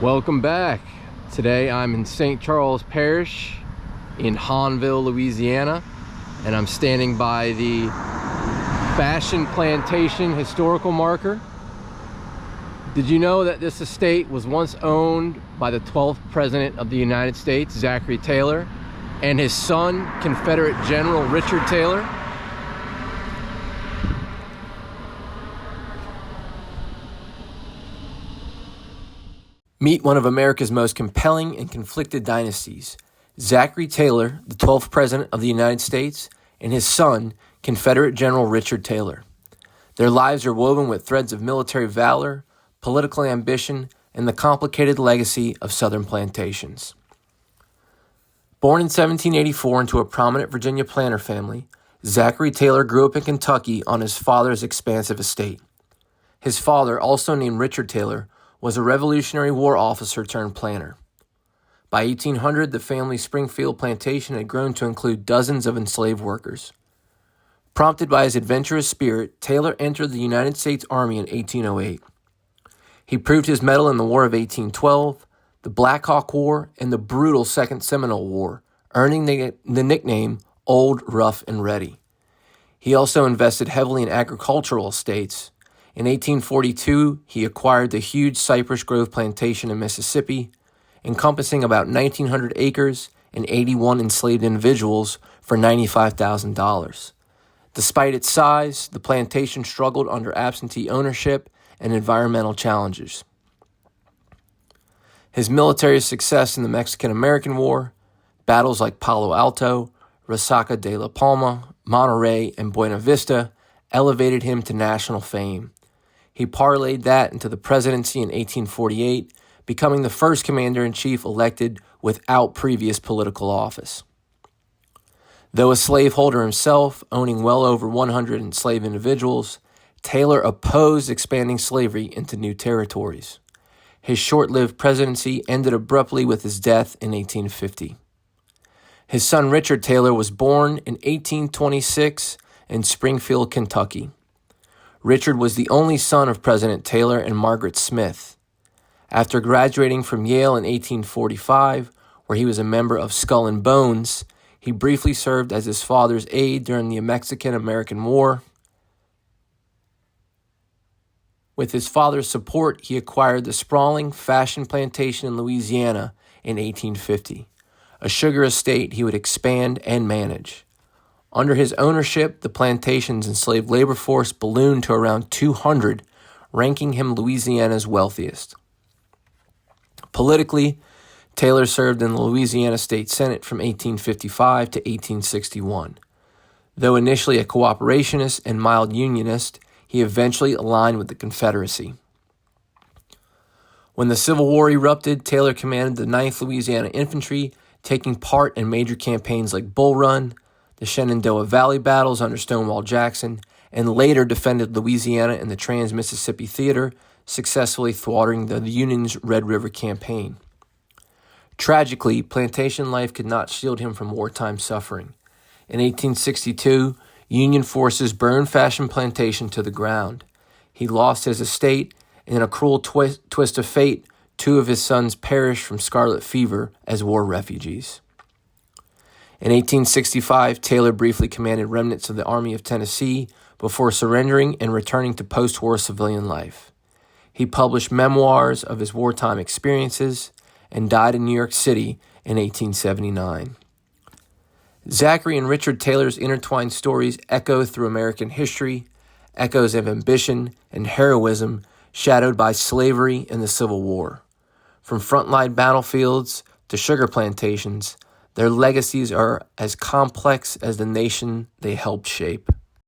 Welcome back. Today I'm in St. Charles Parish in Hahnville, Louisiana, and I'm standing by the Fashion Plantation historical marker. Did you know that this estate was once owned by the 12th President of the United States, Zachary Talyor, and his son, Confederate General Richard Talyor? Meet one of America's most compelling and conflicted dynasties, Zachary Talyor, the 12th President of the United States, and his son, Confederate General Richard Talyor. Their lives are woven with threads of military valor, political ambition, and the complicated legacy of Southern plantations. Born in 1784 into a prominent Virginia planter family, Zachary Talyor grew up in Kentucky on his father's expansive estate. His father, also named Richard Talyor, was a Revolutionary War officer turned planter. By 1800, the family's Springfield plantation had grown to include dozens of enslaved workers. Prompted by his adventurous spirit, Talyor entered the United States Army in 1808. He proved his mettle in the War of 1812, the Black Hawk War, and the brutal Second Seminole War, earning the nickname Old, Rough, and Ready. He also invested heavily in agricultural estates. In 1842, he acquired the huge Cypress Grove plantation in Mississippi, encompassing about 1,900 acres and 81 enslaved individuals for $95,000. Despite its size, the plantation struggled under absentee ownership and environmental challenges. His military success in the Mexican-American War, battles like Palo Alto, Resaca de la Palma, Monterey, and Buena Vista elevated him to national fame. He parlayed that into the presidency in 1848, becoming the first commander-in-chief elected without previous political office. Though a slaveholder himself, owning well over 100 enslaved individuals, Talyor opposed expanding slavery into new territories. His short-lived presidency ended abruptly with his death in 1850. His son Richard Talyor was born in 1826 in Springfield, Kentucky. Richard was the only son of President Talyor and Margaret Smith. After graduating from Yale in 1845, where he was a member of Skull and Bones, he briefly served as his father's aide during the Mexican-American War. With his father's support, he acquired the sprawling Fashion Plantation in Louisiana in 1850, a sugar estate he would expand and manage. Under his ownership, the plantation's enslaved labor force ballooned to around 200, ranking him Louisiana's wealthiest. Politically, Talyor served in the Louisiana State Senate from 1855 to 1861. Though initially a cooperationist and mild unionist, he eventually aligned with the Confederacy. When the Civil War erupted, Talyor commanded the 9th Louisiana Infantry, taking part in major campaigns like Bull Run, the Shenandoah Valley battles under Stonewall Jackson, and later defended Louisiana in the Trans-Mississippi Theater, successfully thwarting the Union's Red River Campaign. Tragically, plantation life could not shield him from wartime suffering. In 1862, Union forces burned Fashion Plantation to the ground. He lost his estate, and in a cruel twist of fate, 2 of his sons perished from scarlet fever as war refugees. In 1865, Talyor briefly commanded remnants of the Army of Tennessee before surrendering and returning to post-war civilian life. He published memoirs of his wartime experiences and died in New York City in 1879. Zachary and Richard Talyor's intertwined stories echo through American history, echoes of ambition and heroism shadowed by slavery and the Civil War. From frontline battlefields to sugar plantations, their legacies are as complex as the nation they helped shape.